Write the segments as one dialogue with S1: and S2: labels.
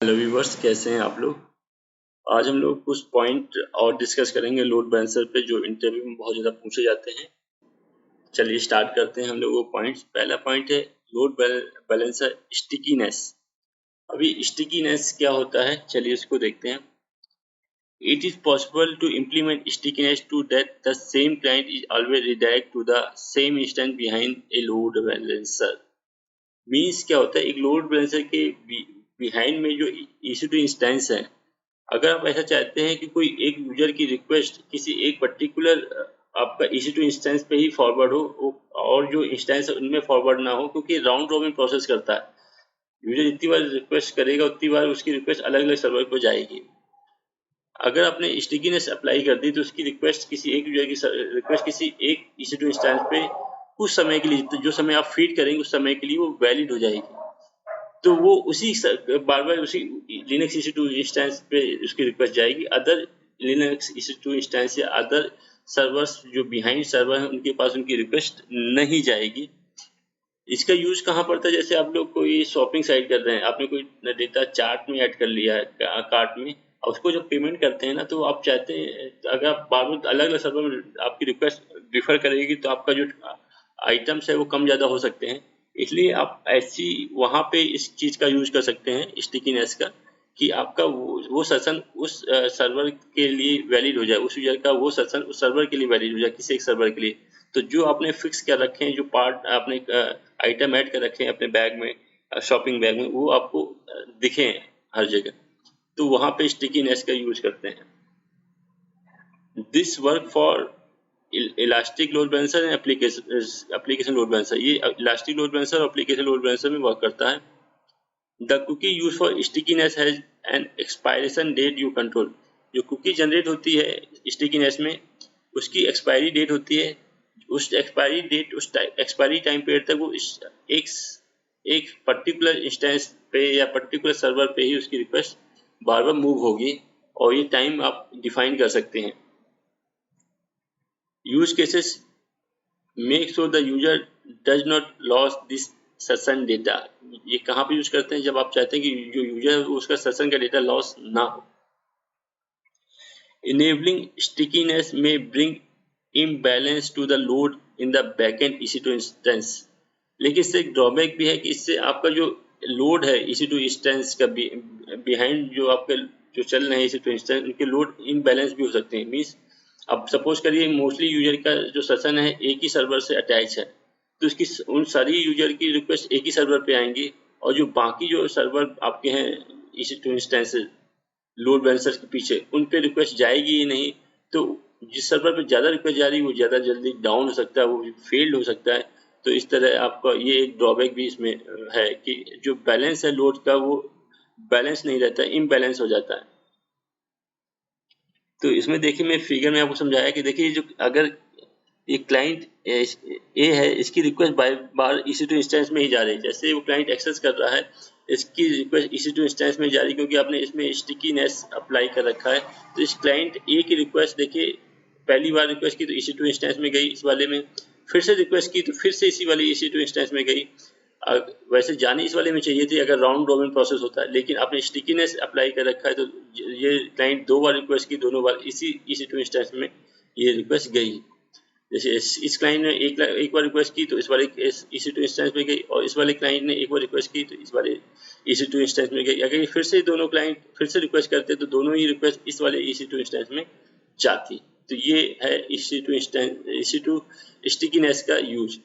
S1: Hello viewers, कैसे हैं आप लोग। आज हम लोग कुछ पॉइंट और डिस्कस करेंगे लोड बैलेंसर पे जो इंटरव्यू में बहुत ज़्यादा पूछे जाते हैं। चलिए स्टार्ट करते हैं हम लोग वो पॉइंट्स। पहला पॉइंट है लोड बैलेंसर स्टिकीनेस। अभी स्टिकीनेस क्या होता है, चलिए इसको देखते हैं। It is possible to implement stickiness to that the same client is always redirect to the same instance behind a load balancer। Means क्या होता है, एक लोड बैलेंसर के बिहाइंड में जो EC2 इंस्टेंस है, अगर आप ऐसा चाहते हैं कि कोई एक यूजर की रिक्वेस्ट किसी एक पर्टिकुलर आपका EC2 इंस्टेंस पे ही फॉरवर्ड हो और जो इंस्टेंस है उनमें फॉरवर्ड ना हो, क्योंकि राउंड रॉबिन प्रोसेस करता है। यूजर जितनी बार रिक्वेस्ट करेगा उतनी बार उसकी रिक्वेस्ट अलग अलग सर्वर पर जाएगी। अगर आपने स्टिकीनेस अप्लाई कर दी तो उसकी रिक्वेस्ट किसी एक यूजर की रिक्वेस्ट किसी एक EC2 इंस्टेंस पे कुछ समय के लिए, जो समय आप फीड करेंगे उस समय के लिए वो वैलिड हो जाएगी। तो वो उसी बार बार उसी लिनक्स EC2 इंस्टेंस पे उसकी रिक्वेस्ट जाएगी। अदर लिनक्स EC2 इंस्टेंस या अदर सर्वर्स जो बिहाइंड सर्वर हैं उनके पास उनकी रिक्वेस्ट नहीं जाएगी। इसका यूज कहाँ पड़ता है, जैसे आप लोग कोई शॉपिंग साइट कर रहे हैं, आपने कोई डेटा चार्ट में ऐड कर लिया है कार्ट में, और उसको जब पेमेंट करते हैं ना, तो आप चाहते हैं अगर आप बार बार अलग अलग सर्वर में आपकी रिक्वेस्ट डिफर करेगी तो आपका जो आइटम्स है वो कम ज़्यादा हो सकते हैं। इसलिए आप ऐसी वहाँ पे इस चीज़ का यूज कर सकते हैं स्टिकीनेस का, कि आपका वो सेशन उस सर्वर के लिए वैलिड हो जाए, उस यूजर का वो सेशन उस सर्वर के लिए वैलिड हो जाए, किसी एक सर्वर के लिए। तो जो आपने फिक्स कर रखे हैं, जो पार्ट आपने आइटम ऐड कर रखे हैं अपने बैग में, शॉपिंग बैग में, वो आपको दिखे हर जगह, तो वहाँ पे स्टिकीनेस का यूज करते हैं। This work for elastic load balancer and application load balancer. ये इलास्टिक लोड बैलेंसर और एप्लीकेशन लोड बैलेंसर में वर्क करता है। The cookie use for stickiness has an expiration date you control. जो कुकी जनरेट होती है स्टिकीनेस में, उसकी एक्सपायरी डेट होती है। उस एक्सपायरी डेट, उस एक्सपायरी टाइम पीरियड तक वो एक पर्टिकुलर इंस्टेंस पे या पर्टिकुलर सर्वर पे ही उसकी रिक्वेस्ट बार बार मूव होगी, और ये टाइम आप डिफाइन कर सकते हैं। Use cases make sure the user does not loss this session data. ये कहाँ पे यूज करते हैं, जब आप चाहते हैं कि जो यूजर है उसका सेशन का डेटा लॉस ना हो। Enabling stickiness may bring imbalance to the load in the backend EC2 instance। लेकिन इससे एक ड्रॉबैक भी है कि इससे आपका जो लोड है EC2 इंस्टेंस का बिहाइंड जो आपके जो चल रहे हैं EC2 इंस्टेंस, उनके लोड इम्बैलेंस भी हो सकते हैं। मीन्स अब सपोज करिए मोस्टली यूजर का जो सेशन है एक ही सर्वर से अटैच है, तो उसकी उन सारी यूजर की रिक्वेस्ट एक ही सर्वर पे आएंगी, और जो बाकी जो सर्वर आपके हैं EC2 इंस्टेंस लोड बैलेंसर के पीछे, उन पे रिक्वेस्ट जाएगी ही नहीं। तो जिस सर्वर पे ज़्यादा रिक्वेस्ट जा रही है वो ज़्यादा जल्दी डाउन हो सकता है, वो फेल्ड हो सकता है। तो इस तरह आपका ये एक ड्रॉबैक भी इसमें है कि जो बैलेंस है लोड का वो बैलेंस नहीं रहता है, इम्बैलेंस हो जाता है। तो इसमें देखिए मैं फिगर में आपको समझाया कि देखिए जो अगर ये क्लाइंट ए है, इसकी रिक्वेस्ट बार EC2 इंस्टेंस में ही जा रही है। जैसे वो क्लाइंट एक्सेस कर रहा है, इसकी रिक्वेस्ट EC2 इंस्टेंस में जा रही है, क्योंकि आपने इसमें स्टिकीनेस अप्लाई कर रखा है। तो इस क्लाइंट ए की रिक्वेस्ट देखिए, पहली बार रिक्वेस्ट की तो EC2 इंस्टेंस में गई, इस वाले में फिर से रिक्वेस्ट की तो फिर से इसी वाली EC2 इंस्टेंस में गई। वैसे जानी इस वाले में चाहिए थी अगर राउंड रॉबिन प्रोसेस होता है, लेकिन आपने स्टिकीनेस अप्लाई कर रखा है, तो ये क्लाइंट दो बार रिक्वेस्ट की, दोनों बार इसी EC2 इंस्टेंस में ये रिक्वेस्ट गई। जैसे इस क्लाइंट ने एक बार रिक्वेस्ट की तो इस वाले EC2 इंस्टेंस में गई, और इस वाले क्लाइंट ने एक बार रिक्वेस्ट की तो इस वाले EC2 इंस्टेंस में गई। अगर फिर से दोनों क्लाइंट फिर से रिक्वेस्ट करते तो दोनों ही रिक्वेस्ट इस वाले EC2 इंस्टेंस में जाती। तो ये है EC2 स्टिकीनेस का use.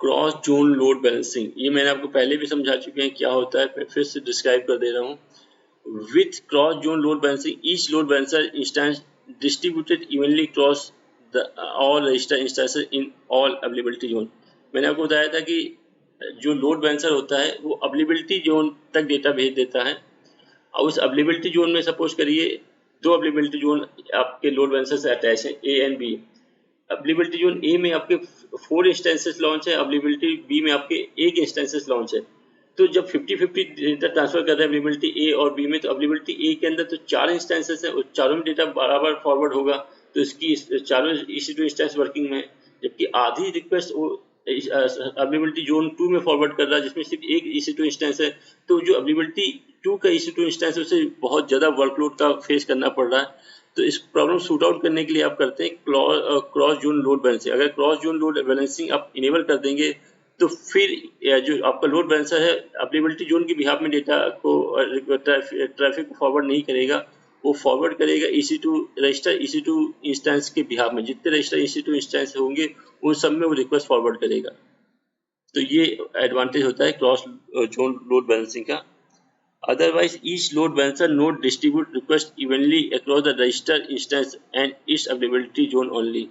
S1: Cross zone load balancing, ये मैंने आपको पहले भी समझा चुके हैं क्या होता है, मैं फिर से डिस्क्राइब कर दे रहा हूँ। With cross zone load balancing, each load balancer instance distributed evenly across the all register instances in all availability zone। मैंने आपको बताया था कि जो लोड बैलेंसर होता है वो अवेलेबिलिटी जोन तक डेटा भेज देता है, और उस अवेलेबिलिटी जोन में सपोज करिए दो अवेलेबिलिटी जोन आपके लोड बैलेंसर से अटैच है, A and B. Availability zone A में आपके 4 इंस्टेंसेस लॉन्च है, अवेलेबिलिटी बी में आपके 1 इंस्टेंसेस लॉन्च है। तो जब 50-50 डेटा ट्रांसफर कर रहे हैं अवेलेबिलिटी ए और बी में, तो अवेलेबिलिटी ए के अंदर तो 4 इंस्टेंसेस है, चारों में डेटा बराबर फॉरवर्ड होगा, तो इसकी चारों EC2 इंस्टेंस वर्किंग में, जबकि आधी रिक्वेस्ट वो अवेलेबिलिटी जोन 2 में फॉरवर्ड कर रहा है जिसमें सिर्फ एक EC2 इंस्टेंस है, तो जो अवेलेबिलिटी 2 का EC2 इंस्टेंस है उसे बहुत ज़्यादा वर्कलोड का फेस करना पड़ रहा है। तो इस प्रॉब्लम शूट आउट करने के लिए आप करते हैं क्रॉस जोन लोड बैलेंसिंग। अगर क्रॉस जोन लोड बैलेंसिंग आप इनेबल कर देंगे तो फिर जो आपका लोड बैलेंसर है अवेलेबिलिटी जोन के बिहाफ में डेटा को ट्रैफिक को फॉरवर्ड नहीं करेगा, वो फॉरवर्ड करेगा EC2 रजिस्टर EC2 इंस्टेंस के बिहाफ में। जितने रजिस्टर EC2 इंस्टेंस होंगे उन सब में वो रिक्वेस्ट फॉरवर्ड करेगा। तो ये एडवांटेज होता है क्रॉस जोन लोड बैलेंसिंग का। Otherwise, each load balancer node distribute request evenly across the register instance and its availability zone only.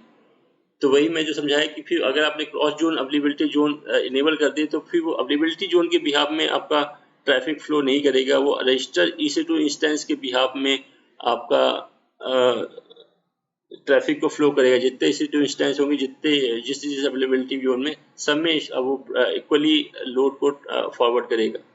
S1: तो वही मैं जो समझाया कि फिर अगर आपने cross zone availability zone enable कर दी तो फिर वो अवेलेबिलिटी जोन के बिहाफ में आपका ट्रैफिक फ्लो नहीं करेगा, वो रजिस्टर EC2 इंस्टेंस के बिहाफ में आपका ट्रैफिक को फ्लो करेगा। जितने EC2 इंस्टेंस होंगे जिस अवेलेबिलिटी जोन में सब में वो इक्वली लोड को फॉरवर्ड करेगा।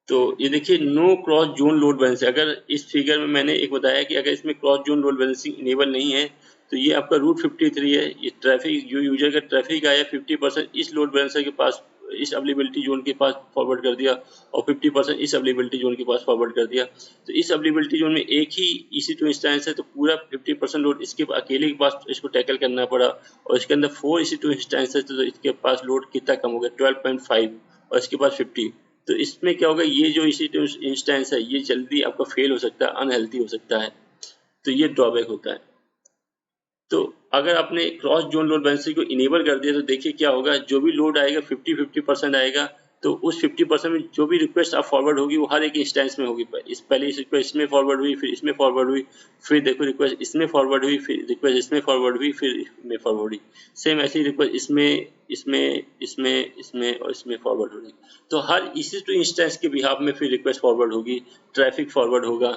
S1: तो ये देखिए no cross zone load balancing. अगर इस फिगर में मैंने एक बताया कि अगर इसमें cross zone load balancing enable नहीं है तो ये आपका रूट 53 है। ये ट्रैफिक जो यूजर का ट्रैफिक आया 50% इस लोड बैलेंसर के पास इस अवेलेबिलिटी जोन के पास फॉरवर्ड कर दिया और 50% इस अवेलेबिलिटी जोन के पास फॉरवर्ड कर दिया। तो इस अवेलेबिलिटी जोन में एक ही EC2 इंस्टेंस है तो पूरा 50% लोड इसके अकेले के पास इसको टैकल करना पड़ा, और इसके अंदर 4 EC2 इंस्टेंस है तो इसके पास लोड कितना कम हो गया 12.5 और इसके पास 50। तो इसमें क्या होगा, ये जो EC2 इंस्टेंस है ये जल्दी आपका फेल हो सकता है, अनहेल्थी हो सकता है, तो ये ड्रॉबैक होता है। तो अगर आपने क्रॉस जोन लोड बैलेंसिंग को इनेबल कर दिया तो देखिए क्या होगा, जो भी लोड आएगा 50% आएगा, तो उस 50% में जो भी रिक्वेस्ट आप फॉरवर्ड होगी वो हर एक इंस्टेंस में होगी। पहले इस रिक्वेस्ट इसमें फॉरवर्ड हुई, फिर इसमें फॉरवर्ड हुई, फिर देखो रिक्वेस्ट इसमें फॉरवर्ड हुई, फिर रिक्वेस्ट इसमें फॉरवर्ड हुई, फिर इसमें फॉरवर्ड हुई। सेम ऐसी रिक्वेस्ट इसमें इसमें इसमें इसमें और इसमें फॉरवर्ड होगी। तो हर EC2 इंस्टेंस के बिहाफ में फिर रिक्वेस्ट फॉरवर्ड होगी, ट्रैफिक फॉरवर्ड होगा।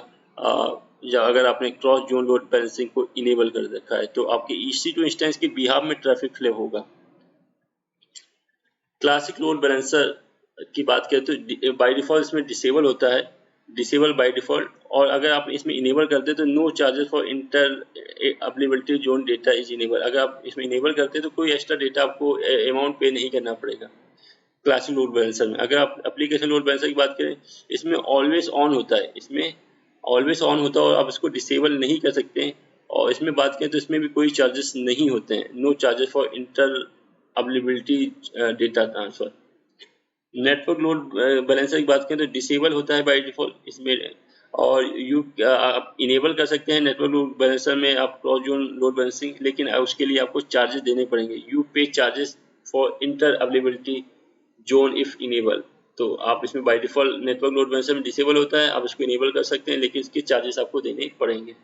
S1: या अगर आपने क्रॉस जोन लोड बैलेंसिंग को इनेबल कर रखा है तो आपके EC2 इंस्टेंस के बिहाफ में ट्रैफिक फ्लो होगा। क्लासिक लोड बैलेंसर की बात करें तो बाय डिफॉल्ट इसमें डिसेबल होता है, डिसेबल बाय डिफॉल्ट। और अगर आप इसमें इनेबल करते तो no charges for inter availability zone data is enable. अगर आप इसमें इनेबल करते तो कोई एक्स्ट्रा डेटा आपको अमाउंट पे नहीं करना पड़ेगा क्लासिक लोड बैलेंसर में। अगर आप एप्लीकेशन लोड बैलेंसर की बात करें इसमें ऑलवेज ऑन होता है, इसमें ऑलवेज ऑन होता है और आप इसको डिसेबल नहीं कर सकते हैं। और इसमें बात करें तो इसमें भी कोई चार्जेस नहीं होते हैं, no charges for inter availability data transfer. Network load balancer की बात करें तो डिसेबल होता है बाय डिफॉल्ट इसमें, और आप इनेबल कर सकते हैं नेटवर्क लोड बैलेंसर में आप क्रॉस जोन लोड बैलेंसिंग, लेकिन उसके लिए आपको चार्जेस देने पड़ेंगे। यू पे charges for inter availability zone if enable. तो आप इसमें by default network load balancer में डिसेबल होता है, आप इसको इनेबल कर सकते हैं लेकिन इसके चार्जेस आपको देने पड़ेंगे।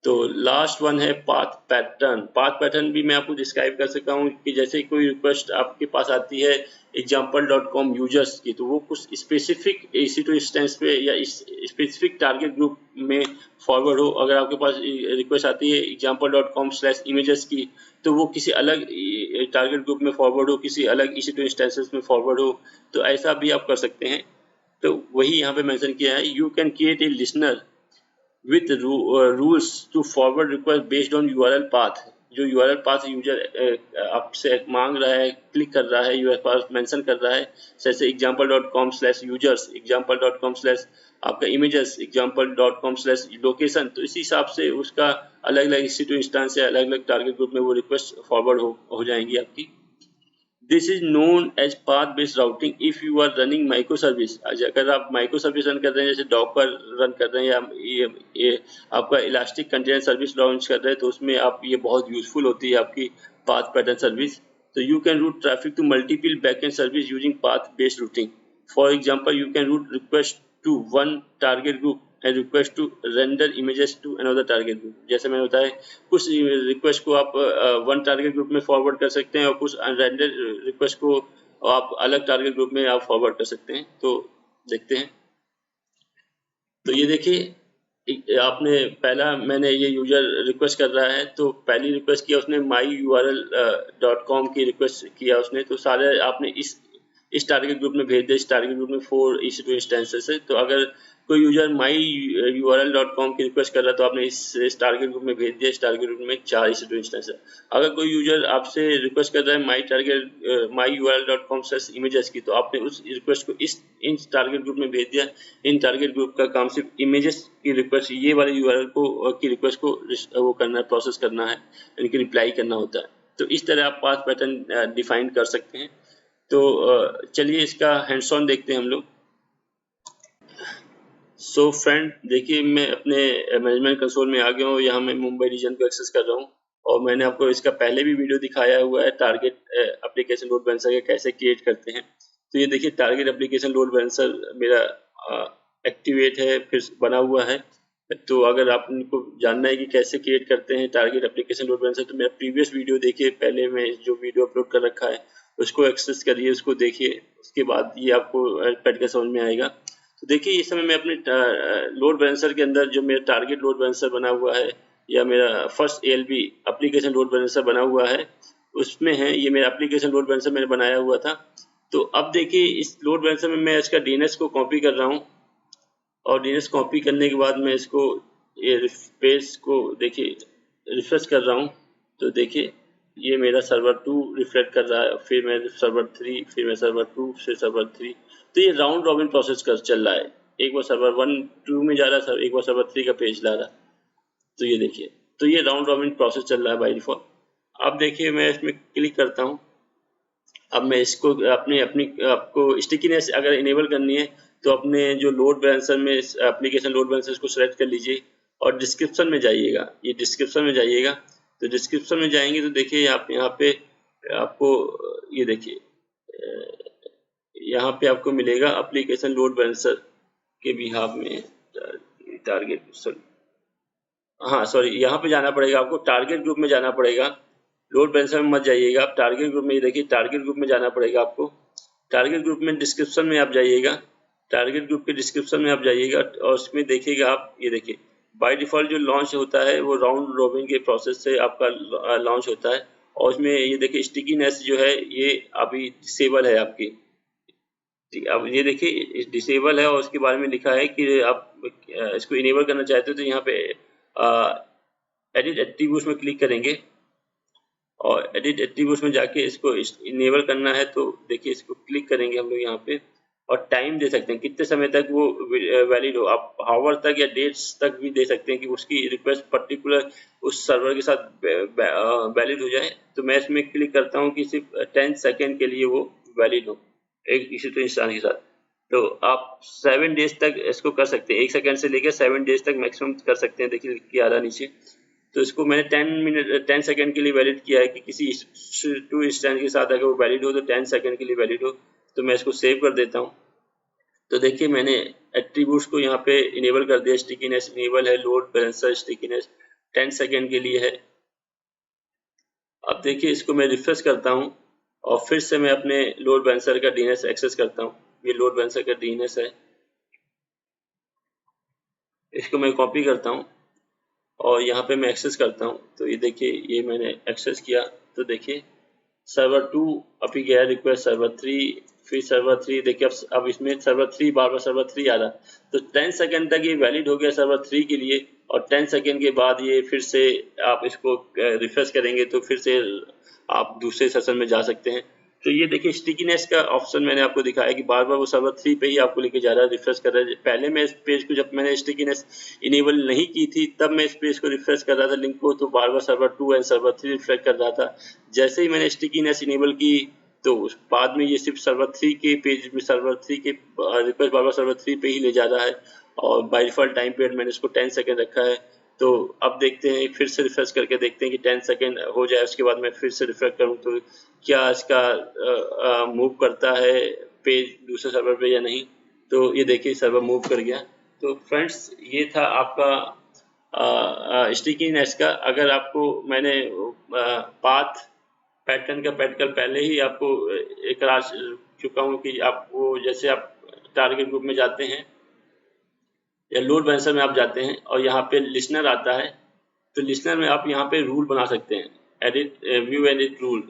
S1: तो लास्ट वन है पाथ पैटर्न। पाथ पैटर्न भी मैं आपको डिस्क्राइब कर सकता हूँ कि जैसे कोई रिक्वेस्ट आपके पास आती है example.com यूजर्स की, तो वो कुछ स्पेसिफिक EC2 इंस्टेंस पे या स्पेसिफिक टारगेट ग्रुप में फॉरवर्ड हो। अगर आपके पास रिक्वेस्ट आती है example.com/images की, तो वो किसी अलग टारगेट ग्रुप में फॉरवर्ड हो, किसी अलग EC2 इंस्टेंसेस में फॉरवर्ड हो, तो ऐसा भी आप कर सकते हैं। तो वही यहाँ पे मेंशन किया है, you can create a listener with rules to forward request based on URL path। जो URL path यूजर आपसे मांग रहा है, क्लिक कर रहा है, URL path मेंशन कर रहा है, जैसे example.com/users, example.com/ आपका images, example.com/location। तो इसी हिसाब से उसका अलग अलग EC2 इंस्टेंस या अलग अलग टारगेट ग्रुप में वो रिक्वेस्ट फॉरवर्ड हो जाएंगी आपकी। This is known as path-based routing if you are running microservice। अगर आप माइक्रोसर्विस रन कर रहे हैं, जैसे डॉकर रन कर रहे हैं या ये आपका इलास्टिक कंटेनर सर्विस लॉन्च कर रहे हैं, तो उसमें आप ये बहुत यूजफुल होती है आपकी पाथ पैटर्न सर्विस। तो you can route traffic to multiple backend service using path based routing. For example, you can route request to one target group and request to render images to another target group। जैसे मैंने बताया कुछ request को आप one target group में forward कर सकते हैं और कुछ रेंडर रिक्वेस्ट को आप अलग टारगेट ग्रुप में आप फॉरवर्ड कर सकते हैं। तो देखते हैं, तो ये देखिए आपने पहला मैंने ये यूजर रिक्वेस्ट कर रहा है, तो पहली रिक्वेस्ट किया उसने myurl.com की रिक्वेस्ट किया उसने, तो सारे आपने इस टारगेट ग्रुप में भेज दे। इस टारगेट ग्रुप में 4 EC2 इंस्टेंसेस है। तो अगर कोई यूजर myurl.com की रिक्वेस्ट कर रहा है तो आपने इस टारगेट ग्रुप में भेज दिया। इस टारगेट ग्रुप में 4 EC2 इंस्टेंस है। अगर कोई यूजर आपसे रिक्वेस्ट कर रहा है myurl.com/images की, तो आपने उस रिक्वेस्ट को इन टारगेट ग्रुप में भेज दिया। इन टारगेट ग्रुप का काम सिर्फ इमेजेस की रिक्वेस्ट, ये वाले यूआरएल को की रिक्वेस्ट को वो करना है, प्रोसेस करना है, इनकी रिप्लाई करना होता है। तो इस तरह आप पाथ पैटर्न डिफाइन कर सकते हैं। तो चलिए इसका हैंड्स ऑन देखते हैं हम लोग। सो फ्रेंड देखिए, मैं अपने मैनेजमेंट कंसोल में आ गया हूँ। यहाँ मैं मुंबई रीजन को एक्सेस कर रहा हूँ और मैंने आपको इसका पहले भी वीडियो दिखाया हुआ है, टारगेट एप्लीकेशन लोड बैलेंसर का कैसे क्रिएट करते हैं। तो ये देखिए टारगेट एप्लीकेशन लोड बैलेंसर मेरा एक्टिवेट है, फिर बना हुआ है। तो अगर आपको जानना है कि कैसे क्रिएट करते हैं टारगेट एप्लीकेशन लोड बैलेंसर, तो मेरा प्रीवियस वीडियो देखिए, पहले मैं जो वीडियो अपलोड कर रखा है उसको एक्सेस करिए, उसको देखिए, उसके बाद ये आपको पैट का समझ में आएगा। तो देखिए इस समय मैं अपने लोड बैलेंसर के अंदर जो मेरा टारगेट लोड बैलेंसर बना हुआ है, या मेरा first ALB application load balancer बना हुआ है, उसमें है ये मेरा एप्लीकेशन लोड बैलेंसर मैंने बनाया हुआ था। तो अब देखिए इस लोड बैलेंसर में मैं इसका DNS को कॉपी कर रहा हूँ और DNS कॉपी करने के बाद मैं इसको ये पेज को देखिए रिफ्रेश कर रहा हूँ। तो देखिए ये मेरा सर्वर 2 रिफ्लेक्ट कर रहा है, फिर मैं सर्वर 3, फिर मैं सर्वर 2, फिर सर्वर 3। तो ये राउंड रॉबिन प्रोसेस कर चल रहा है। एक बार सर्वर 1 2 में जा रहा है, एक बार सर्वर 3 का पेज ला रहा है। तो ये देखिए, तो ये राउंड रॉबिन प्रोसेस चल रहा है बाय डिफॉल्ट। अब देखिए मैं इसमें क्लिक करता हूँ। अब मैं इसको अपनी आपको स्टिकीनेस अगर इनेबल करनी है तो अपने जो लोड बैलेंसर में एप्लीकेशन लोड बैलेंसर को सेलेक्ट कर लीजिए और डिस्क्रिप्शन में जाइएगा। ये डिस्क्रिप्शन में जाइएगा, तो डिस्क्रिप्शन में जाएंगे तो देखिए आप यहाँ पे आपको ये देखिए यहाँ पे आपको मिलेगा एप्लीकेशन लोड बैलेंसर के बिहाफ में टारगेट, सॉरी यहाँ पे जाना पड़ेगा आपको, टारगेट ग्रुप में जाना पड़ेगा। लोड बैलेंसर में मत जाइएगा, आप टारगेट ग्रुप में, ये देखिए टारगेट ग्रुप में जाना पड़ेगा आपको। टारगेट ग्रुप में डिस्क्रिप्शन में आप जाइएगा, टारगेट ग्रुप के डिस्क्रिप्शन में आप जाइएगा और उसमें देखिएगा आप, ये देखिए बाय डिफॉल्ट जो लॉन्च होता है वो राउंड रॉबिन के प्रोसेस से आपका लॉन्च होता है। और उसमें ये देखिए स्टिकीनेस जो है ये अभी डिसेबल है आपकी। अब ये देखिए डिसेबल है और उसके बारे में लिखा है कि आप इसको इनेबल करना चाहते हो तो यहाँ पे एडिट एट्रीब्यूट्स में क्लिक करेंगे और एडिट एट्रीब्यूट्स में जाके इसको इनेबल करना है। तो देखिए इसको क्लिक करेंगे हम लोग यहाँ पे और टाइम दे सकते हैं कितने समय तक वो वैलिड हो। आप हावर तक या डेट्स तक भी दे सकते हैं कि उसकी रिक्वेस्ट पर्टिकुलर उस सर्वर के साथ वैलिड हो जाए। तो मैं इसमें क्लिक करता हूँ कि सिर्फ 10 सेकेंड के लिए वो वैलिड हो एक EC2 इंस्टेंस के साथ। तो आप 7 डेज तक इसको कर सकते हैं, 1 सेकेंड से लेकर 7 डेज तक मैक्सिमम कर सकते हैं। देखिए लिख के आ रहा नीचे। तो इसको मैंने 10 सेकेंड के लिए वैलिड किया है कि किसी EC2 इंस्टेंस के साथ अगर वो वैलिड हो तो 10 सेकेंड के लिए वैलिड हो। तो मैं इसको सेव कर देता हूँ। तो देखिए मैंने एट्रीब्यूट्स को यहाँ पे इनेबल कर दिया, स्टिकीनेस इनेबल है, लोड बैलेंसर स्टिकीनेस 10 सेकेंड के लिए है। अब देखिए इसको मैं रिफ्रेश करता हूँ और फिर से मैं अपने लोड बैलेंसर का DNS एक्सेस करता हूँ। ये लोड बैलेंसर का DNS है, इसको मैं कॉपी करता हूँ और यहाँ पे मैं एक्सेस करता हूँ। तो ये देखिए ये मैंने एक्सेस किया तो देखिए सर्वर 2 अभी गया रिक्वेस्ट, सर्वर 3, फिर सर्वर 3। देखिए अब इसमें सर्वर 3 बार सर्वर 3 आ रहा। तो 10 सेकेंड तक ये वैलिड हो गया सर्वर 3 के लिए और 10 सेकेंड के बाद ये फिर से आप इसको रिफ्रेश करेंगे तो फिर से आप दूसरे सेशन में जा सकते हैं। तो ये देखिए स्टिकीनेस का ऑप्शन मैंने आपको दिखाया कि बार बार वो सर्वर 3 पे ही आपको लेके जा रहा है, रिफ्रेश कर रहा है। पहले मैं इस पेज को जब मैंने स्टिकीनेस इनेबल नहीं की थी तब मैं इस पेज को रिफ्रेश कर रहा था लिंक को, तो बार बार सर्वर 2 एंड सर्वर 3 रिफ्रेश कर रहा था। जैसे ही मैंने स्टिकीनेस इनेबल की तो बाद में ये सिर्फ सर्वर 3 के पेज में, सर्वर 3 के रिक्वेस्ट बार बार सर्वर 3 पे ही ले जा रहा है और बाय डिफॉल्ट टाइम पीरियड मैंने इसको 10 सेकेंड रखा है। तो अब देखते हैं, फिर से रिफ्रेश करके देखते हैं कि 10 सेकेंड हो जाए, उसके बाद मैं फिर से रिफ्रेश करूँ तो क्या इसका मूव करता है पेज दूसरे सर्वर पे या नहीं। तो ये देखिए सर्वर मूव कर गया। तो फ्रेंड्स ये था आपका स्टिकीनेस का। अगर आपको मैंने पाथ पैटर्न का पैटर्न पहले ही आपको करा चुका हूँ कि आपको जैसे आप टारगेट ग्रुप में जाते हैं या लोड बैलेंसर में आप जाते हैं और यहाँ पे लिसनर आता है, तो लिसनर में आप यहाँ पे रूल बना सकते हैं, एडिट व्यू एडिट रूल।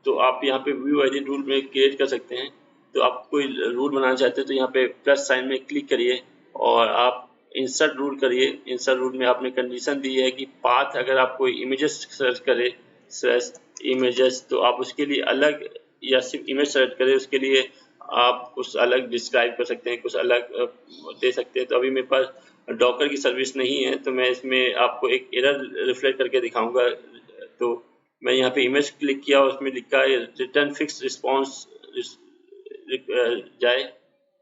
S1: तो आप यहाँ पे व्यू एडिट रूल में क्रिएट कर सकते हैं। तो आप कोई रूल बनाना चाहते हैं तो यहाँ पे प्लस साइन में क्लिक करिए और आप इंसर्ट रूल करिए। इंसर्ट रूल में आपने कंडीशन दी है कि पाथ अगर आप कोई इमेजेस सर्च करें स्लैश इमेजेस तो आप उसके लिए अलग, या सिर्फ इमेज सर्च करें उसके लिए आप कुछ अलग डिस्क्राइब कर सकते हैं, कुछ अलग दे सकते हैं। तो अभी मेरे पास डॉकर की सर्विस नहीं है तो मैं इसमें आपको एक एरर रिफ्लेक्ट करके दिखाऊंगा। तो मैं यहाँ पे इमेज क्लिक किया और उसमें लिखा है रिटर्न फिक्स रिस्पॉन्स जाए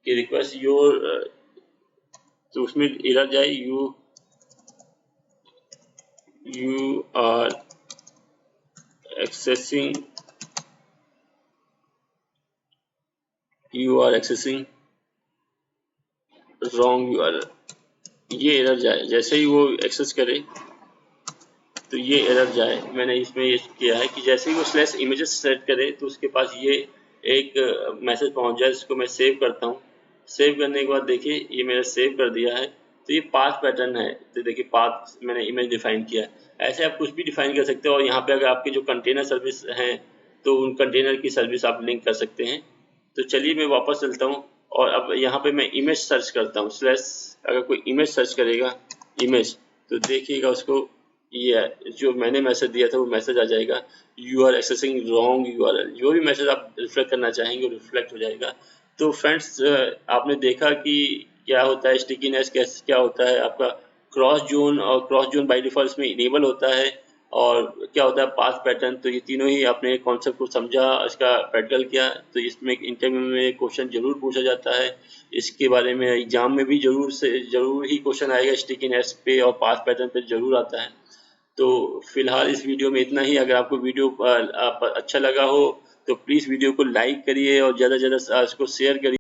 S1: कि रिक्वेस्ट योर, तो उसमें एरर जाए you are accessing wrong URL, ये एरर जाए। जैसे ही वो एक्सेस करे तो ये एरर जाए। मैंने इसमें ये किया है कि जैसे ही वो स्लैश इमेजेस सेलेक्ट करे तो उसके पास ये एक मैसेज पहुंच जाए। इसको मैं सेव करता हूँ। सेव करने के बाद देखिए ये मैंने सेव कर दिया है। तो ये पाथ पैटर्न है। तो देखिए पाथ मैंने इमेज डिफाइन किया। ऐसे आप कुछ भी डिफाइन कर सकते हो। और यहाँ पे अगर आपके जो कंटेनर सर्विस हैं तो उन कंटेनर की सर्विस आप लिंक कर सकते हैं। तो चलिए मैं वापस चलता हूँ और अब यहाँ पे मैं इमेज सर्च करता हूँ। स्लैश अगर कोई इमेज सर्च करेगा इमेज तो देखिएगा उसको ये जो मैंने मैसेज दिया था वो मैसेज आ जाएगा you are accessing wrong URL. जो भी मैसेज आप रिफ्लेक्ट करना चाहेंगे वो रिफ्लेक्ट हो जाएगा। तो फ्रेंड्स आपने देखा कि क्या होता है स्टिकीनेस, कैसे क्या होता है आपका क्रॉस जोन, और क्रॉस जोन बाय डिफॉल्ट इसमें इनेबल होता है। और क्या होता है पाथ पैटर्न। तो ये तीनों ही आपने कॉन्सेप्ट को समझा, इसका प्रैक्टिकल किया। तो इसमें इंटरव्यू में क्वेश्चन जरूर पूछा जाता है इसके बारे में। एग्जाम में भी जरूर ही क्वेश्चन आएगा स्टिकीनेस पे और पाथ पैटर्न पे जरूर आता है। तो फिलहाल इस वीडियो में इतना ही। अगर आपको वीडियो अच्छा लगा हो तो प्लीज़ वीडियो को लाइक करिए और ज़्यादा से ज़्यादा इसको शेयर करिए।